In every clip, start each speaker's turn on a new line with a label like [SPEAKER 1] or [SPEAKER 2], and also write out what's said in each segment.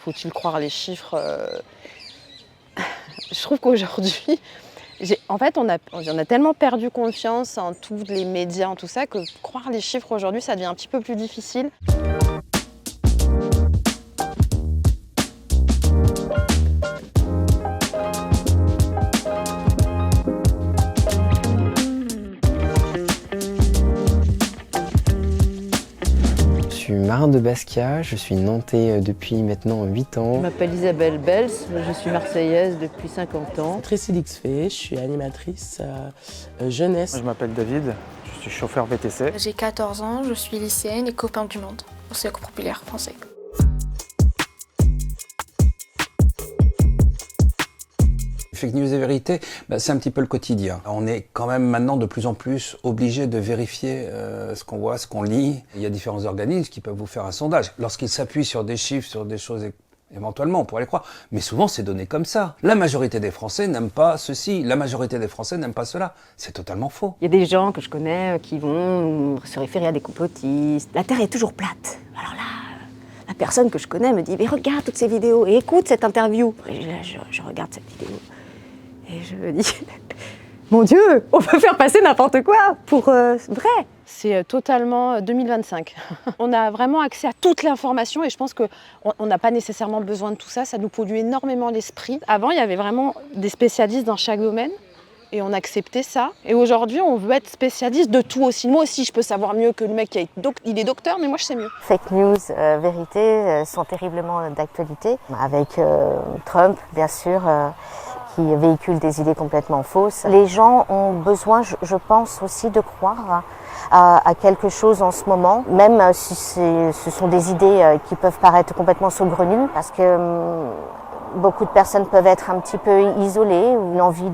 [SPEAKER 1] faut-il croire les chiffres Je trouve qu'aujourd'hui, en fait, on a tellement perdu confiance en tous les médias, en tout ça, que croire les chiffres aujourd'hui, ça devient un petit peu plus difficile.
[SPEAKER 2] Je suis marin de Basquiat, je suis nantais depuis maintenant 8 ans.
[SPEAKER 3] Je m'appelle Isabelle Bels, je suis marseillaise depuis 50 ans.
[SPEAKER 4] Tracy Lixfé, je suis animatrice jeunesse.
[SPEAKER 5] Je m'appelle David, je suis chauffeur VTC.
[SPEAKER 6] J'ai 14 ans, je suis lycéenne et copain du monde au Cercle populaire français.
[SPEAKER 7] Fake news et vérité, c'est un petit peu le quotidien. On est quand même maintenant de plus en plus obligé de vérifier ce qu'on voit, ce qu'on lit. Il y a différents organismes qui peuvent vous faire un sondage. Lorsqu'ils s'appuient sur des chiffres, sur des choses éventuellement, on pourrait les croire. Mais souvent, c'est donné comme ça. La majorité des Français n'aiment pas ceci. La majorité des Français n'aiment pas cela. C'est totalement faux.
[SPEAKER 3] Il y a des gens que je connais qui vont se référer à des complotistes. La Terre est toujours plate. Alors là, la personne que je connais me dit « Mais regarde toutes ces vidéos et écoute cette interview ». Et là, je regarde cette vidéo. Et je me dis, mon Dieu, on peut faire passer n'importe quoi pour vrai.
[SPEAKER 1] C'est totalement 2025. On a vraiment accès à toute l'information et je pense qu'on n'a pas nécessairement besoin de tout ça. Ça nous pollue énormément l'esprit. Avant, il y avait vraiment des spécialistes dans chaque domaine et on acceptait ça. Et aujourd'hui, on veut être spécialiste de tout aussi. Moi aussi, je peux savoir mieux que le mec qui il est docteur, mais moi, je sais mieux.
[SPEAKER 8] Fake news, vérité sont terriblement d'actualité. Avec Trump, bien sûr, qui véhicule des idées complètement fausses. Les gens ont besoin, je pense aussi, de croire à quelque chose en ce moment, même si ce sont des idées qui peuvent paraître complètement saugrenues, parce que beaucoup de personnes peuvent être un petit peu isolées ou une envie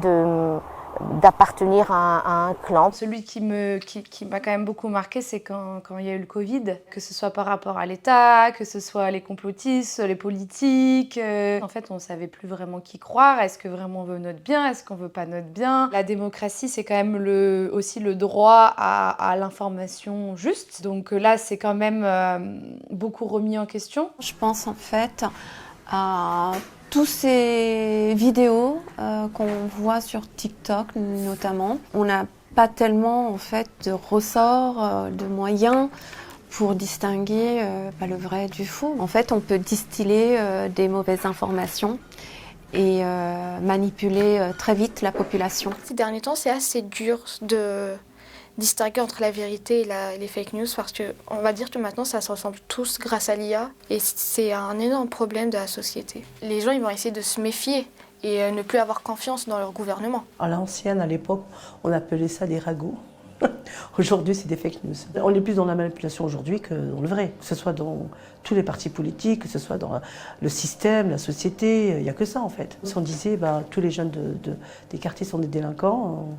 [SPEAKER 8] d'appartenir à un clan.
[SPEAKER 9] Celui qui m'a quand même beaucoup marqué, c'est quand il y a eu le Covid, que ce soit par rapport à l'État, que ce soit les complotistes, les politiques. En fait, on ne savait plus vraiment qui croire. Est-ce que vraiment on veut notre bien? Est-ce qu'on veut pas notre bien? La démocratie, c'est quand même aussi le droit à l'information juste. Donc là, c'est quand même beaucoup remis en question.
[SPEAKER 10] Je pense en fait à tous ces vidéos qu'on voit sur TikTok notamment. On n'a pas tellement en fait de ressorts, de moyens pour distinguer le vrai du faux. En fait, on peut distiller des mauvaises informations et manipuler très vite la population.
[SPEAKER 6] Ces derniers temps, c'est assez dur de distinguer entre la vérité et les fake news parce qu'on va dire que maintenant ça se ressemble tous grâce à l'IA et c'est un énorme problème de la société. Les gens ils vont essayer de se méfier et ne plus avoir confiance dans leur gouvernement.
[SPEAKER 4] À l'ancienne, à l'époque, on appelait ça des ragots. Aujourd'hui, c'est des fake news. On est plus dans la manipulation aujourd'hui que dans le vrai. Que ce soit dans tous les partis politiques, que ce soit dans le système, la société, il n'y a que ça en fait. Si on disait tous les jeunes des quartiers sont des délinquants,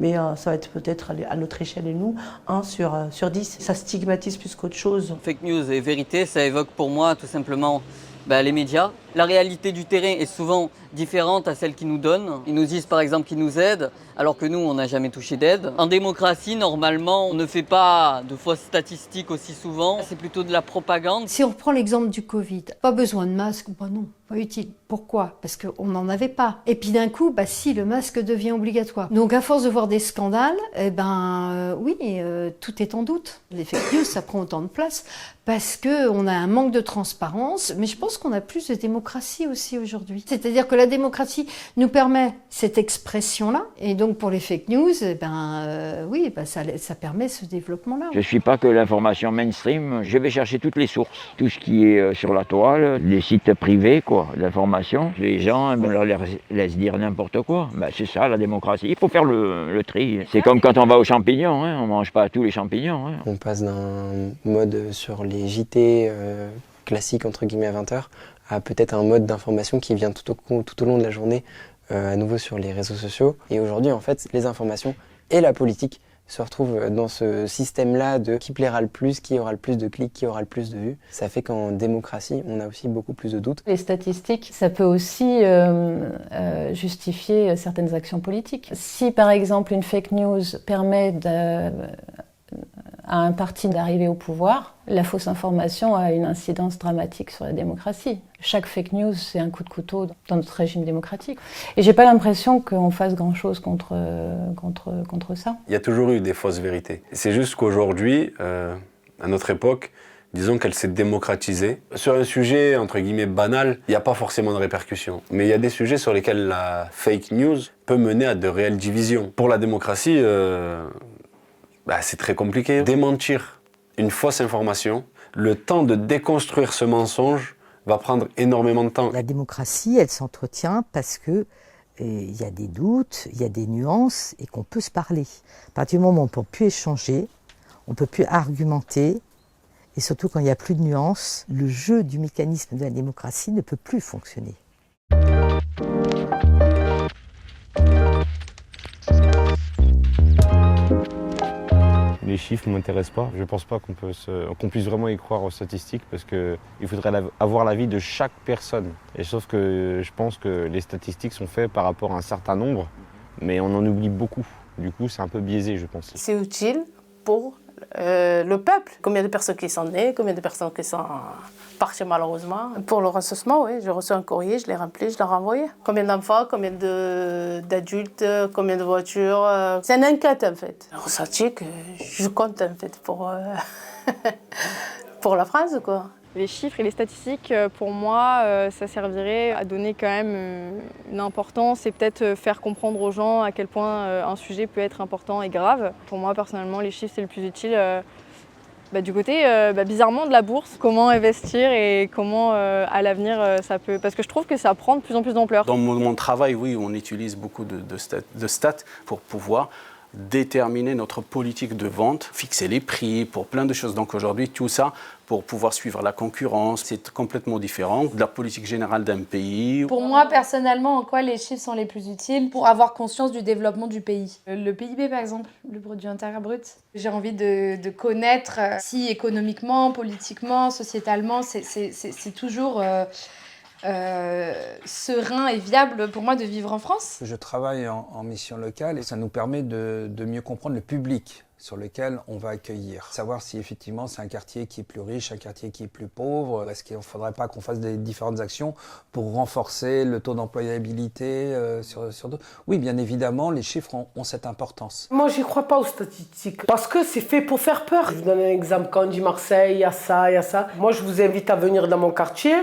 [SPEAKER 4] mais ça va être peut-être à notre échelle et nous, 1 sur 10. Ça stigmatise plus qu'autre chose.
[SPEAKER 11] Fake news et vérité, ça évoque pour moi tout simplement les médias. La réalité du terrain est souvent différente à celle qu'ils nous donnent. Ils nous disent par exemple qu'ils nous aident, alors que nous, on n'a jamais touché d'aide. En démocratie, normalement, on ne fait pas de fausses statistiques aussi souvent. C'est plutôt de la propagande.
[SPEAKER 12] Si on reprend l'exemple du Covid, pas besoin de masque, non, pas utile. Pourquoi? Parce qu'on n'en avait pas. Et puis d'un coup, si, le masque devient obligatoire. Donc à force de voir des scandales, oui, tout est en doute. Les fake news, ça prend autant de place parce qu'on a un manque de transparence, mais je pense qu'on a plus de démocratie aussi aujourd'hui. C'est-à-dire que la démocratie nous permet cette expression-là, et donc pour les fake news, ça permet ce développement-là.
[SPEAKER 13] Je ne suis pas que l'information mainstream, je vais chercher toutes les sources, tout ce qui est sur la toile, les sites privés, d'information. Les gens, on leur laisse dire n'importe quoi. C'est ça la démocratie, il faut faire le tri. C'est comme quand on va aux champignons, on ne mange pas tous les champignons.
[SPEAKER 2] On passe d'un mode sur les JT classiques entre guillemets à 20h à peut-être un mode d'information qui vient tout au long de la journée à nouveau sur les réseaux sociaux. Et aujourd'hui, en fait, les informations et la politique se retrouvent dans ce système-là de qui plaira le plus, qui aura le plus de clics, qui aura le plus de vues. Ça fait qu'en démocratie, on a aussi beaucoup plus de doutes.
[SPEAKER 3] Les statistiques, ça peut aussi justifier certaines actions politiques. Si par exemple une fake news permet
[SPEAKER 14] à un parti d'arriver au pouvoir, la fausse information a une incidence dramatique sur la démocratie. Chaque fake news, c'est un coup de couteau dans notre régime démocratique. Et j'ai pas l'impression qu'on fasse grand-chose contre ça.
[SPEAKER 15] Il y a toujours eu des fausses vérités. C'est juste qu'aujourd'hui, à notre époque, disons qu'elle s'est démocratisée. Sur un sujet, entre guillemets, banal, il n'y a pas forcément de répercussions. Mais il y a des sujets sur lesquels la fake news peut mener à de réelles divisions. Pour la démocratie, c'est très compliqué. Démentir une fausse information, le temps de déconstruire ce mensonge va prendre énormément de temps.
[SPEAKER 16] La démocratie, elle s'entretient parce que il y a des doutes, il y a des nuances et qu'on peut se parler. À partir du moment où on ne peut plus échanger, on ne peut plus argumenter, et surtout quand il n'y a plus de nuances, le jeu du mécanisme de la démocratie ne peut plus fonctionner.
[SPEAKER 17] Les chiffres ne m'intéressent pas. Je ne pense pas qu'on puisse vraiment y croire aux statistiques parce qu'il faudrait avoir l'avis de chaque personne. Et sauf que je pense que les statistiques sont faites par rapport à un certain nombre, mais on en oublie beaucoup. Du coup, c'est un peu biaisé, je pense.
[SPEAKER 4] C'est utile pour le peuple. Combien de personnes qui sont nées, combien de personnes qui sont parties malheureusement. Pour le recensement, oui, je reçois un courrier, je l'ai rempli, je l'ai renvoyé. Combien d'enfants, combien d'adultes, combien de voitures. C'est une enquête en fait. Le ressenti que je compte en fait pour la France, quoi.
[SPEAKER 18] Les chiffres et les statistiques, pour moi, ça servirait à donner quand même une importance et peut-être faire comprendre aux gens à quel point un sujet peut être important et grave. Pour moi, personnellement, les chiffres, c'est le plus utile. Du côté, bizarrement, de la bourse, comment investir et comment, à l'avenir, ça peut... Parce que je trouve que ça prend de plus en plus d'ampleur.
[SPEAKER 19] Dans mon travail, oui, on utilise beaucoup de stats pour pouvoir déterminer notre politique de vente, fixer les prix pour plein de choses. Donc aujourd'hui, tout ça, pour pouvoir suivre la concurrence, c'est complètement différent de la politique générale d'un pays.
[SPEAKER 9] Pour moi, personnellement, en quoi les chiffres sont les plus utiles pour avoir conscience du développement du pays. Le PIB, par exemple, le produit intérieur brut. J'ai envie de connaître si économiquement, politiquement, sociétalement, c'est toujours... serein et viable pour moi de vivre en France.
[SPEAKER 7] Je travaille en mission locale et ça nous permet de mieux comprendre le public sur lequel on va accueillir. Savoir si effectivement c'est un quartier qui est plus riche, un quartier qui est plus pauvre. Est-ce qu'il ne faudrait pas qu'on fasse des différentes actions pour renforcer le taux d'employabilité sur d'autres? Oui, bien évidemment, les chiffres ont cette importance.
[SPEAKER 4] Moi, j'y crois pas aux statistiques parce que c'est fait pour faire peur. Je vous donne un exemple. Quand on dit Marseille, il y a ça, il y a ça. Moi, je vous invite à venir dans mon quartier.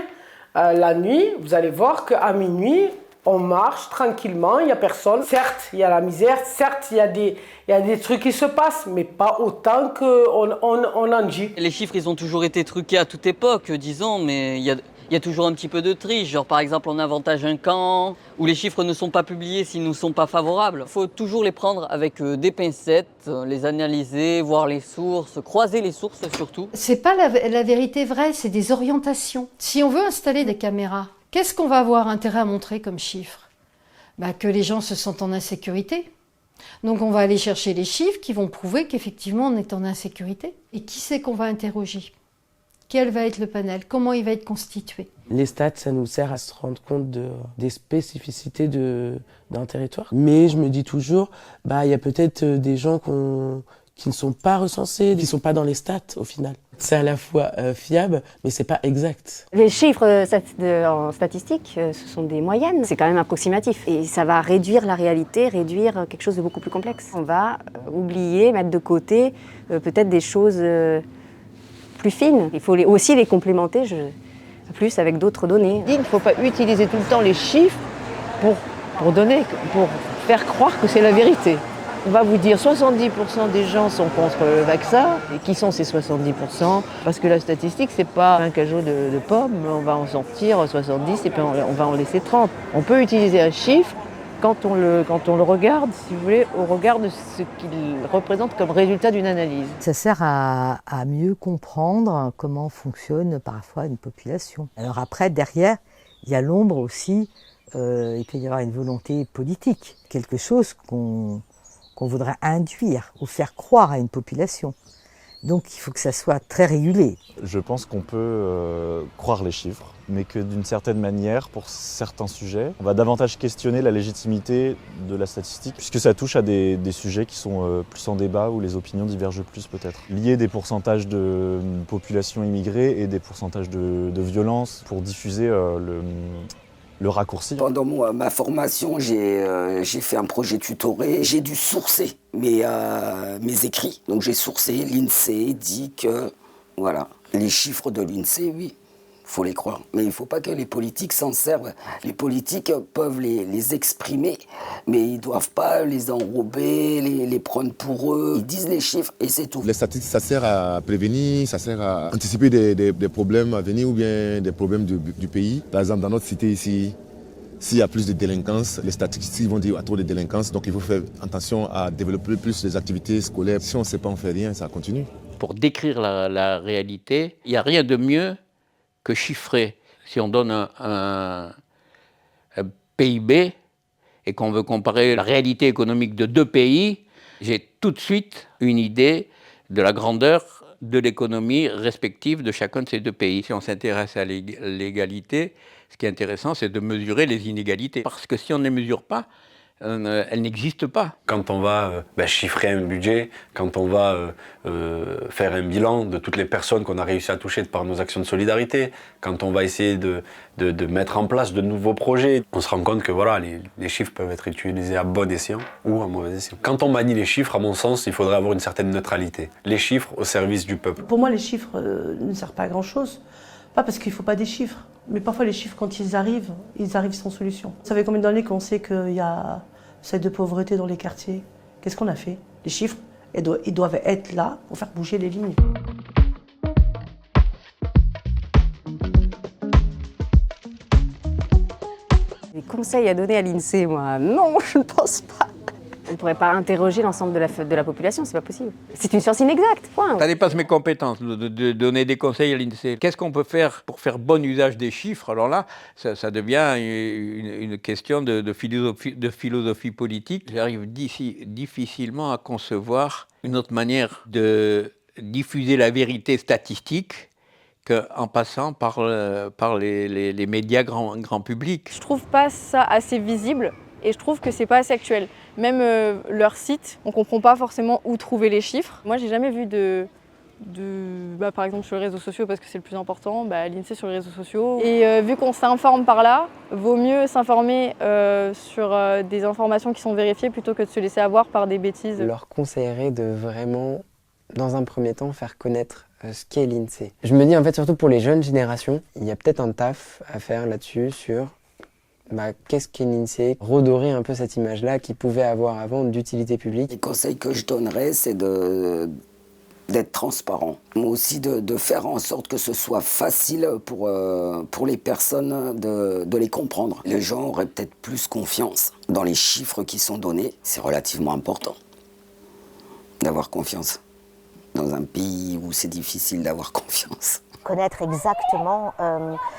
[SPEAKER 4] La nuit, vous allez voir qu'à minuit, on marche tranquillement, il n'y a personne. Certes, il y a la misère, certes, il y a des trucs qui se passent, mais pas autant qu'on en dit.
[SPEAKER 11] Les chiffres, ils ont toujours été truqués à toute époque, disons, mais il y a toujours un petit peu de triche. Genre, par exemple, on avantage un camp, où les chiffres ne sont pas publiés s'ils ne nous sont pas favorables. Il faut toujours les prendre avec des pincettes, les analyser, voir les sources, croiser les sources surtout.
[SPEAKER 12] C'est pas la vérité vraie, c'est des orientations. Si on veut installer des caméras, qu'est-ce qu'on va avoir intérêt à montrer comme chiffres? Que les gens se sentent en insécurité. Donc on va aller chercher les chiffres qui vont prouver qu'effectivement on est en insécurité. Et qui c'est qu'on va interroger? Quel va être le panel? Comment il va être constitué?
[SPEAKER 20] Les stats, ça nous sert à se rendre compte des spécificités d'un territoire. Mais je me dis toujours, il y a peut-être des gens qui ne sont pas recensés, qui ne sont pas dans les stats au final. C'est à la fois fiable, mais c'est pas exact.
[SPEAKER 3] Les chiffres en statistique, ce sont des moyennes. C'est quand même approximatif. Et ça va réduire la réalité, réduire quelque chose de beaucoup plus complexe. On va oublier, mettre de côté peut-être des choses plus fines. Il faut aussi les complémenter plus avec d'autres données.
[SPEAKER 21] Il ne faut pas utiliser tout le temps les chiffres pour faire croire que c'est la vérité. On va vous dire 70% des gens sont contre le vaccin. Et qui sont ces 70%? Parce que la statistique, c'est pas un cajot de pommes. On va en sortir 70 et puis on va en laisser 30. On peut utiliser un chiffre quand on le regarde, si vous voulez, au regard de ce qu'il représente comme résultat d'une analyse.
[SPEAKER 16] Ça sert à mieux comprendre comment fonctionne parfois une population. Alors après, derrière, il y a l'ombre aussi. Il peut y avoir une volonté politique, quelque chose qu'on voudrait induire ou faire croire à une population. Donc il faut que ça soit très régulé.
[SPEAKER 5] Je pense qu'on peut croire les chiffres, mais que d'une certaine manière, pour certains sujets, on va davantage questionner la légitimité de la statistique, puisque ça touche à des sujets qui sont plus en débat, où les opinions divergent plus peut-être. Lier des pourcentages de population immigrée et des pourcentages de violence pour diffuser le raccourci.
[SPEAKER 22] Pendant ma formation, j'ai fait un projet tutoré. J'ai dû sourcer mes écrits. Donc j'ai sourcé, l'INSEE dit que, voilà, les chiffres de l'INSEE, oui, il faut les croire. Mais il ne faut pas que les politiques s'en servent. Les politiques peuvent les exprimer, mais ils ne doivent pas les enrober, les prendre pour eux. Ils disent les chiffres et c'est tout.
[SPEAKER 23] Les statistiques, ça sert à prévenir, ça sert à anticiper des problèmes à venir ou bien des problèmes du pays. Par exemple, dans notre cité ici, s'il y a plus de délinquance, les statistiques vont dire à trop de délinquance, donc il faut faire attention à développer plus les activités scolaires. Si on ne sait pas, on ne fait rien, ça continue.
[SPEAKER 24] Pour décrire la réalité, il n'y a rien de mieux que chiffrer. Si on donne un PIB et qu'on veut comparer la réalité économique de deux pays, j'ai tout de suite une idée de la grandeur de l'économie respective de chacun de ces deux pays. Si on s'intéresse à l'égalité, ce qui est intéressant, c'est de mesurer les inégalités. Parce que si on ne les mesure pas, elles n'existent pas.
[SPEAKER 15] Quand on va chiffrer un budget, quand on va faire un bilan de toutes les personnes qu'on a réussi à toucher par nos actions de solidarité, quand on va essayer de mettre en place de nouveaux projets, on se rend compte que voilà, les chiffres peuvent être utilisés à bon escient ou à mauvais escient. Quand on manie les chiffres, à mon sens, il faudrait avoir une certaine neutralité. Les chiffres au service du peuple.
[SPEAKER 4] Pour moi, les chiffres ne servent pas à grand-chose. Pas parce qu'il ne faut pas des chiffres, mais parfois les chiffres, quand ils arrivent sans solution. Ça fait combien d'années qu'on sait qu'il y a cette de pauvreté dans les quartiers? Qu'est-ce qu'on a fait? Les chiffres, ils doivent être là pour faire bouger les lignes.
[SPEAKER 3] Des conseils à donner à l'INSEE, moi, non, je ne pense pas. On ne pourrait pas interroger l'ensemble de la population, c'est pas possible. C'est une science inexacte, point.
[SPEAKER 24] Ça dépasse mes compétences de donner des conseils à l'INSEE. Qu'est-ce qu'on peut faire pour faire bon usage des chiffres? Alors là, ça devient une question de philosophie politique. J'arrive difficilement à concevoir une autre manière de diffuser la vérité statistique qu'en passant par les médias grand public.
[SPEAKER 18] Je trouve pas ça assez visible. Et je trouve que c'est pas assez actuel. Même leur site, on comprend pas forcément où trouver les chiffres. Moi, j'ai jamais vu par exemple sur les réseaux sociaux, parce que c'est le plus important, l'INSEE sur les réseaux sociaux. Et vu qu'on s'informe par là, vaut mieux s'informer sur des informations qui sont vérifiées plutôt que de se laisser avoir par des bêtises.
[SPEAKER 2] Je leur conseillerais de vraiment, dans un premier temps, faire connaître ce qu'est l'INSEE. Je me dis en fait, surtout pour les jeunes générations, il y a peut-être un taf à faire là-dessus sur qu'est-ce qu'est l'INSEE, redorer un peu cette image-là qu'il pouvait avoir avant d'utilité publique.
[SPEAKER 22] Les conseils que je donnerais, c'est d'être transparent. Mais aussi de faire en sorte que ce soit facile pour les personnes de les comprendre. Les gens auraient peut-être plus confiance dans les chiffres qui sont donnés. C'est relativement important d'avoir confiance dans un pays où c'est difficile d'avoir confiance.
[SPEAKER 8] Connaître exactement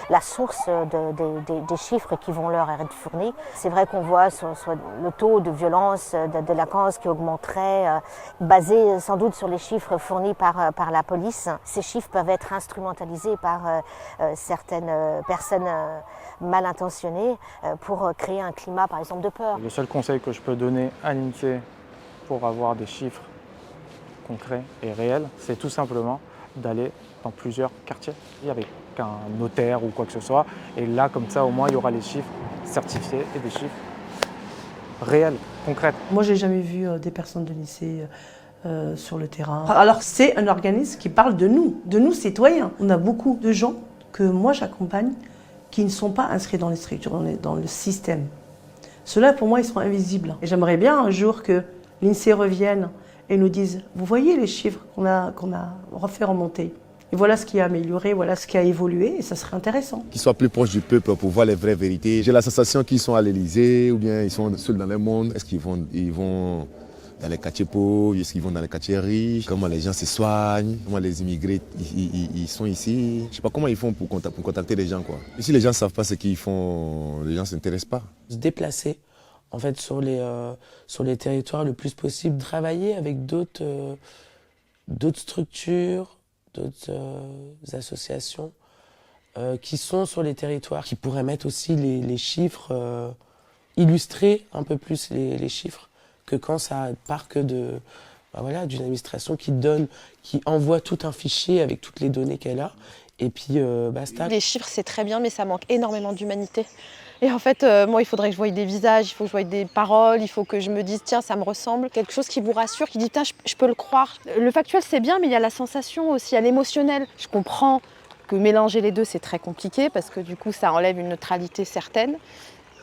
[SPEAKER 8] la source des chiffres qui vont leur être fournis. C'est vrai qu'on voit soit le taux de violence, de délinquance qui augmenterait, basé sans doute sur les chiffres fournis par la police. Ces chiffres peuvent être instrumentalisés par certaines personnes mal intentionnées pour créer un climat, par exemple, de peur.
[SPEAKER 25] Le seul conseil que je peux donner à l'INSEE pour avoir des chiffres concrets et réels, c'est tout simplement d'aller dans plusieurs quartiers avec un notaire ou quoi que ce soit. Et là, comme ça, au moins, il y aura les chiffres certifiés et des chiffres réels, concrets.
[SPEAKER 4] Moi, j'ai jamais vu des personnes de l'INSEE sur le terrain. Alors, c'est un organisme qui parle de nous citoyens. On a beaucoup de gens que moi, j'accompagne qui ne sont pas inscrits dans les structures, dans le système. Ceux-là, pour moi, ils sont invisibles. Et j'aimerais bien un jour que l'INSEE revienne et nous dise, vous voyez les chiffres qu'on a refait remonter. Et voilà ce qui a amélioré, voilà ce qui a évolué, et ça serait intéressant.
[SPEAKER 23] Qu'ils soient plus proches du peuple pour voir les vraies vérités. J'ai la sensation qu'ils sont à l'Élysée ou bien ils sont seuls dans le monde. Est-ce qu'ils vont dans les quartiers pauvres, est-ce qu'ils vont dans les quartiers riches? Comment les gens se soignent? Comment les immigrés ils sont ici? Je ne sais pas comment ils font pour contacter les gens, quoi. Et si les gens ne savent pas ce qu'ils font, les gens ne s'intéressent pas.
[SPEAKER 20] Se déplacer en fait sur les territoires le plus possible, travailler avec d'autres d'autres structures, d'autres associations qui sont sur les territoires, qui pourraient mettre aussi les chiffres, illustrer un peu plus les chiffres, que quand ça part que d'une administration qui envoie tout un fichier avec toutes les données qu'elle a, et puis basta.
[SPEAKER 1] Les chiffres, c'est très bien, mais ça manque énormément d'humanité. Et en fait, moi, il faudrait que je voie des visages, il faut que je voie des paroles, il faut que je me dise, tiens, ça me ressemble. Quelque chose qui vous rassure, qui dit, putain, je peux le croire. Le factuel, c'est bien, mais il y a la sensation aussi, il y a l'émotionnel. Je comprends que mélanger les deux, c'est très compliqué, parce que du coup, ça enlève une neutralité certaine.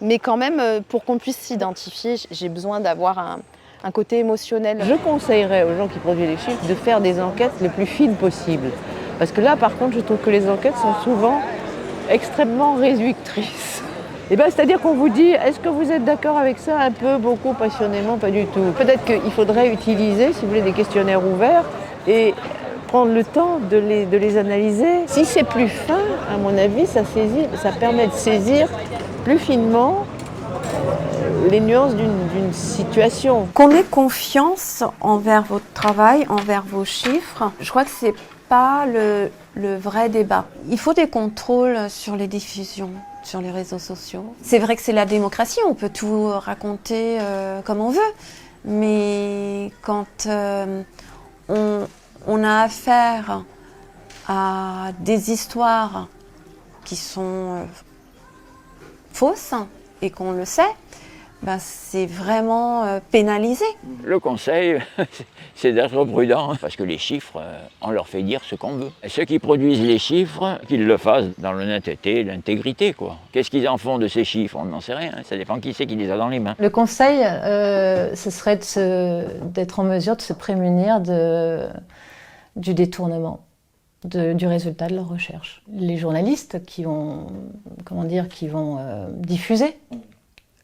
[SPEAKER 1] Mais quand même, pour qu'on puisse s'identifier, j'ai besoin d'avoir un côté émotionnel.
[SPEAKER 21] Je conseillerais aux gens qui produisent les chiffres de faire des enquêtes les plus fines possibles. Parce que là, par contre, je trouve que les enquêtes sont souvent extrêmement réductrices. C'est-à-dire qu'on vous dit, est-ce que vous êtes d'accord avec ça? Un peu, beaucoup, passionnément, pas du tout. Peut-être qu'il faudrait utiliser, si vous voulez, des questionnaires ouverts et prendre le temps de les analyser. Si c'est plus fin, à mon avis, ça permet de saisir plus finement les nuances d'une situation.
[SPEAKER 6] Qu'on ait confiance envers votre travail, envers vos chiffres, je crois que c'est pas le vrai débat. Il faut des contrôles sur les diffusions, sur les réseaux sociaux. C'est vrai que c'est la démocratie, on peut tout raconter comme on veut, mais quand on a affaire à des histoires qui sont fausses et qu'on le sait, c'est vraiment pénalisé.
[SPEAKER 10] Le conseil, c'est d'être prudent, parce que les chiffres, on leur fait dire ce qu'on veut. Et ceux qui produisent les chiffres, qu'ils le fassent dans l'honnêteté, l'intégrité, quoi. Qu'est-ce qu'ils en font de ces chiffres? On n'en sait rien, ça dépend qui c'est qui les a dans les mains.
[SPEAKER 13] Le conseil, ce serait d'être en mesure de se prémunir du détournement. Du résultat de leur recherche. Les journalistes qui vont diffuser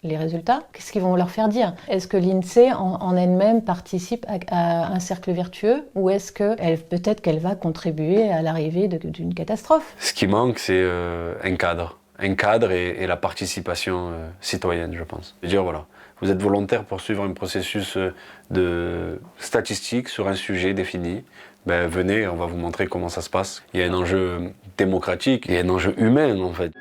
[SPEAKER 13] les résultats, qu'est-ce qu'ils vont leur faire dire? Est-ce que l'INSEE en elle-même participe à un cercle vertueux ou est-ce que peut-être qu'elle va contribuer à l'arrivée d'une catastrophe?
[SPEAKER 15] Ce qui manque, c'est un cadre et la participation citoyenne, je pense. Dire voilà, vous êtes volontaire pour suivre un processus de statistique sur un sujet défini, venez, on va vous montrer comment ça se passe. Il y a un enjeu démocratique, il y a un enjeu humain en fait.